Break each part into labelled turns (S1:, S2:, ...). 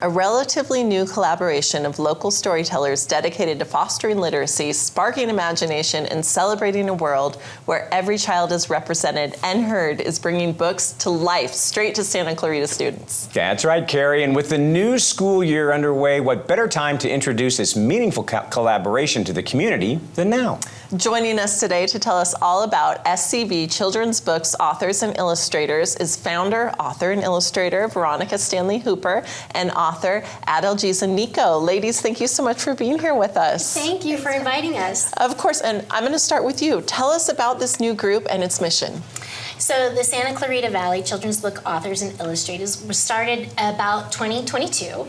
S1: A relatively new collaboration of local storytellers dedicated to fostering literacy, sparking imagination, and celebrating a world where every child is represented and heard is bringing books to life straight to Santa Clarita students.
S2: That's right, Carrie. And with the new school year underway, what better time to introduce this meaningful collaboration to the community than now?
S1: Joining us today to tell us all about SCV Children's Books Authors and Illustrators is founder, author, and illustrator Veronica Stanley-Hooper and author Adalgisa Nico. Ladies, thank you so much for being here with us.
S3: Thank you for inviting us.
S1: Of course, and I'm going to start with you. Tell us about this new group and its mission.
S3: So the Santa Clarita Valley Children's Book Authors and Illustrators was started about 2022.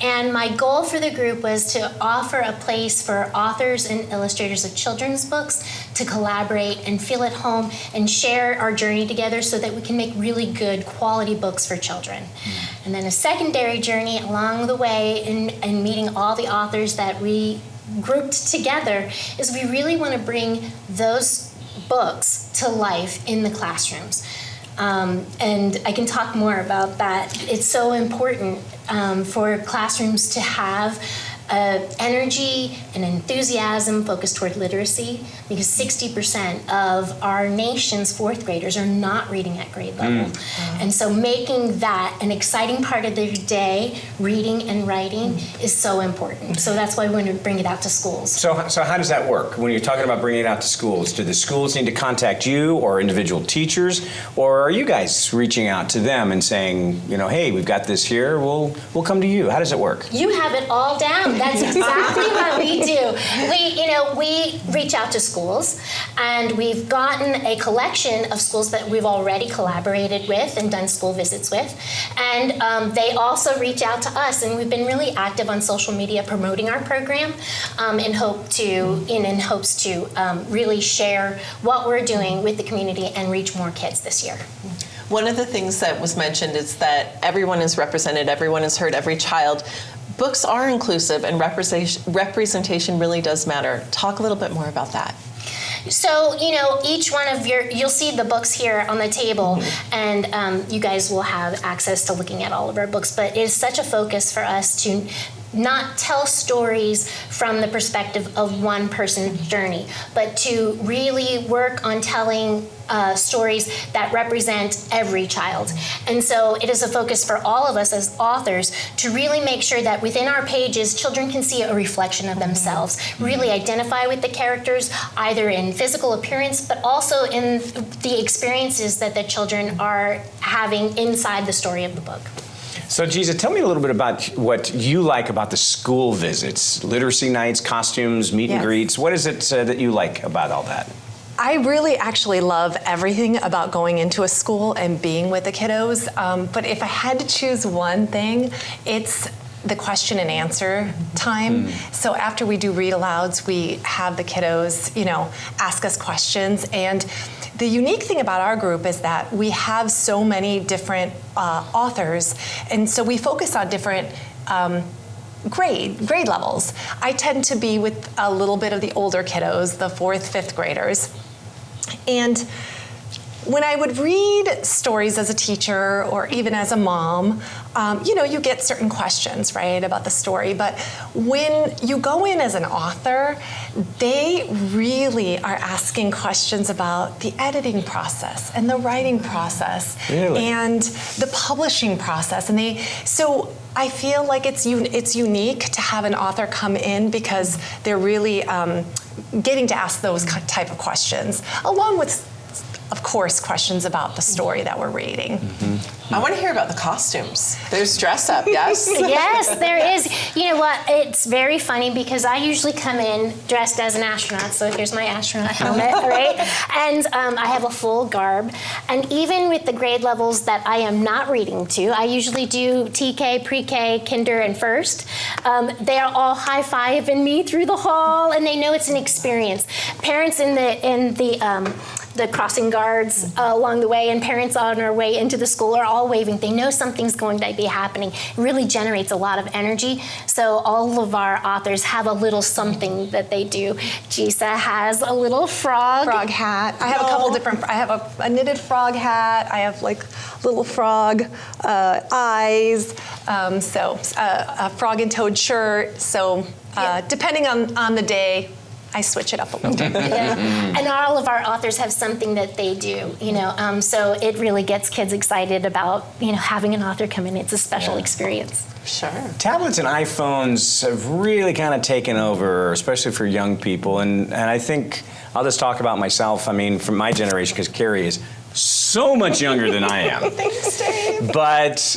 S3: And my goal for the group was to offer a place for authors and illustrators of children's books to collaborate and feel at home and share our journey together so that we can make really good quality books for children. And then a secondary journey along the way in meeting all the authors that we grouped together is we really want to bring those books to life in the classrooms. And I can talk more about that. It's so important for classrooms to have energy and enthusiasm focused toward literacy, because 60% of our nation's fourth graders are not reading at grade level. And so making that an exciting part of their day, reading and writing, is so important. So that's why we want to bring it out to schools.
S2: So how does that work? When you're talking about bringing it out to schools, do the schools need to contact you or individual teachers, or are you guys reaching out to them and saying, you know, hey, we've got this here, we'll come to you? How does it work?
S3: You have it all down. That's exactly what we do. We reach out to schools, and we've gotten a collection of schools that we've already collaborated with and done school visits with, and they also reach out to us, and we've been really active on social media promoting our program in hopes to really share what we're doing with the community and reach more kids this year.
S1: One of the things that was mentioned is that everyone is represented, everyone is heard, every child. Books are inclusive, and representation really does matter. Talk a little bit more about that.
S3: So, each one of you'll see the books here on the table, and you guys will have access to looking at all of our books, but it is such a focus for us to not tell stories from the perspective of one person's journey, but to really work on telling stories that represent every child. And so it is a focus for all of us as authors to really make sure that within our pages, children can see a reflection of themselves, really identify with the characters, either in physical appearance, but also in the experiences that the children are having inside the story of the book.
S2: So, Gisa, tell me a little bit about what you like about the school visits, literacy nights, costumes, meet and greets. What is it that you like about all that?
S4: I really actually love everything about going into a school and being with the kiddos. But if I had to choose one thing, it's the question and answer time. So after we do read alouds, we have the kiddos, ask us questions. And the unique thing about our group is that we have so many different authors, and so we focus on different grade levels. I tend to be with a little bit of the older kiddos, the 4th, 5th graders. And when I would read stories as a teacher or even as a mom, you get certain questions, right, about the story. But when you go in as an author, they really are asking questions about the editing process and the writing process and the publishing process. So I feel like it's unique to have an author come in because they're really getting to ask those type of questions, along with, of course, questions about the story that we're reading.
S1: I want to hear about the costumes. There's dress up, yes?
S3: Yes, there is. You know what? It's very funny because I usually come in dressed as an astronaut. So here's my astronaut helmet, right? And I have a full garb. And even with the grade levels that I am not reading to, I usually do TK, pre-K, kinder, and first. They are all high-fiving me through the hall, and they know it's an experience. Parents in the the crossing guards along the way, and parents on our way into the school are all waving. They know something's going to be happening. It really generates a lot of energy. So all of our authors have a little something that they do. Gisa has a little frog
S4: hat. I have a couple different. I have a knitted frog hat. I have like little frog eyes. A frog and toad shirt. So depending on the day, I switch it up a little bit.
S3: Yeah. And all of our authors have something that they do, so it really gets kids excited about, having an author come in. It's a special experience.
S1: Sure.
S2: Tablets and iPhones have really kind of taken over, especially for young people. And I think I'll just talk about myself. I mean, from my generation, because Carrie is so much younger than I am.
S1: Thanks, Dave.
S2: But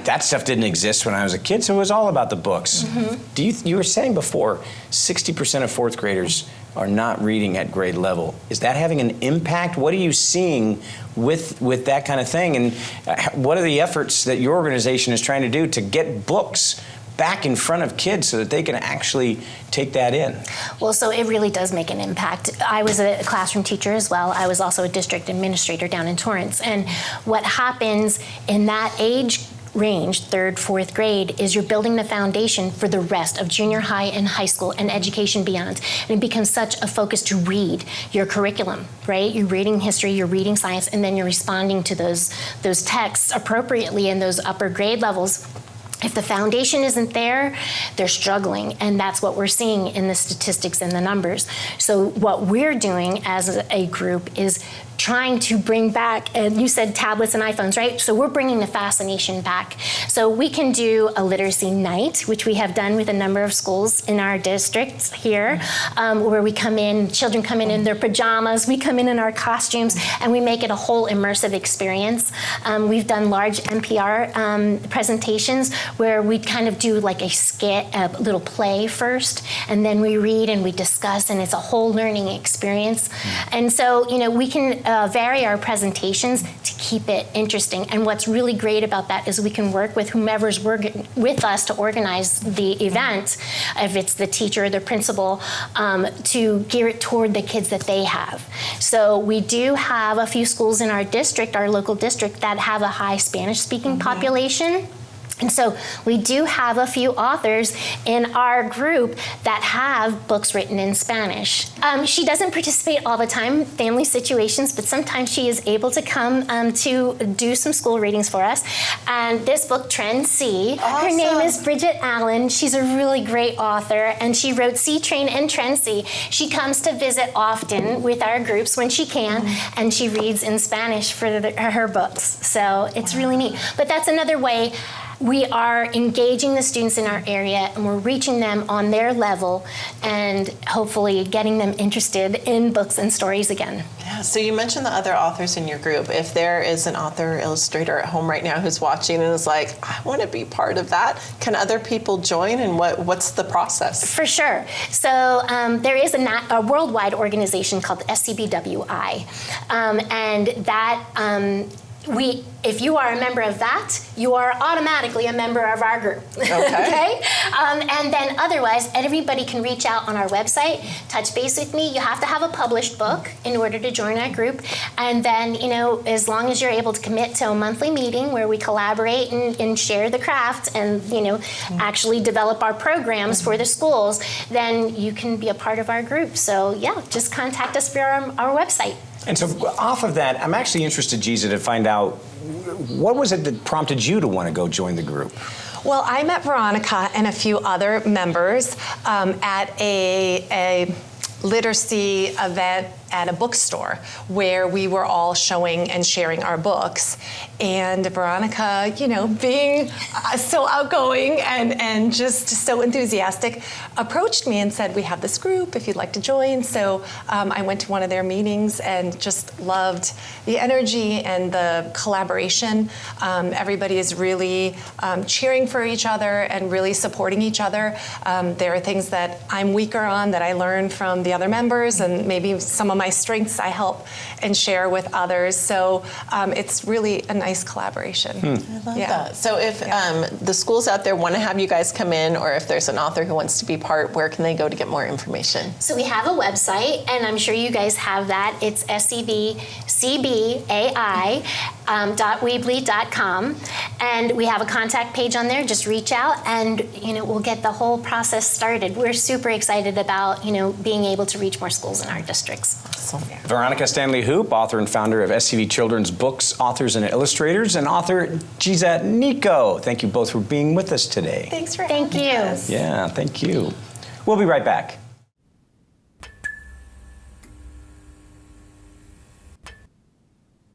S2: that stuff didn't exist when I was a kid, so it was all about the books. Mm-hmm. You were saying before, 60% of fourth graders are not reading at grade level. Is that having an impact? What are you seeing with that kind of thing? And what are the efforts that your organization is trying to do to get books back in front of kids so that they can actually take that in?
S3: Well, so it really does make an impact. I was a classroom teacher as well. I was also a district administrator down in Torrance. And what happens in that age range, 3rd, 4th grade, is you're building the foundation for the rest of junior high and high school and education beyond. And it becomes such a focus to read your curriculum, right? You're reading history, you're reading science, and then you're responding to those texts appropriately in those upper grade levels. If the foundation isn't there, they're struggling, and that's what we're seeing in the statistics and the numbers. So what we're doing as a group is trying to bring back, and you said tablets and iPhones, right? So we're bringing the fascination back. So we can do a literacy night, which we have done with a number of schools in our districts here, where we come in, children come in their pajamas, we come in our costumes, and we make it a whole immersive experience. We've done large NPR presentations where we kind of do like a skit, a little play first, and then we read and we discuss, and it's a whole learning experience. And so, we can vary our presentations to keep it interesting. And what's really great about that is we can work with whomever's working with us to organize the event, if it's the teacher or the principal, to gear it toward the kids that they have. So we do have a few schools in our district, our local district, that have a high Spanish-speaking population. And so we do have a few authors in our group that have books written in Spanish. She doesn't participate all the time, family situations, but sometimes she is able to come to do some school readings for us. And this book, Trend C,
S1: awesome.
S3: Her name is Bridget Allen. She's a really great author, and she wrote C Train and Trend C. She comes to visit often with our groups when she can, and she reads in Spanish for her books. So it's really neat. But that's another way we are engaging the students in our area, and we're reaching them on their level and hopefully getting them interested in books and stories again.
S1: Yeah, so you mentioned the other authors in your group. If there is an author or illustrator at home right now who's watching and is like, I want to be part of that, can other people join, and what's the process?
S3: For sure. So there is a worldwide organization called SCVTV-Veronica, and that if you are a member of that, you are automatically a member of our group. Okay? And then otherwise, everybody can reach out on our website, touch base with me. You have to have a published book in order to join our group. And then, as long as you're able to commit to a monthly meeting where we collaborate and share the craft and, actually develop our programs for the schools, then you can be a part of our group. So, yeah, just contact us via our website.
S2: And so off of that, I'm actually interested, Gisa, to find out, what was it that prompted you to want to go join the group?
S4: Well, I met Veronica and a few other members at a literacy event at a bookstore where we were all showing and sharing our books. And Veronica, being so outgoing and just so enthusiastic, approached me and said, we have this group if you'd like to join. So I went to one of their meetings and just loved the energy and the collaboration. Everybody is really cheering for each other and really supporting each other. There are things that I'm weaker on that I learned from the other members, and maybe some of my my strengths I help and share with others. So it's really a nice collaboration.
S1: I love that. So if the schools out there want to have you guys come in, or if there's an author who wants to be part, where can they go to get more information?
S3: So we have a website, and I'm sure you guys have that. It's SCVCBAI.weebly.com, and we have a contact page on there. Just reach out, and we'll get the whole process started. We're super excited about being able to reach more schools in our districts.
S1: Awesome.
S2: Veronica Stanley-Hooper, author and founder of SCV Children's Books, Authors and Illustrators, and author Adalgisa Nico. Thank you both for being with us today.
S1: Thanks for
S3: Thank
S1: having
S3: you.
S1: us.
S2: Yeah, thank you. We'll be right back.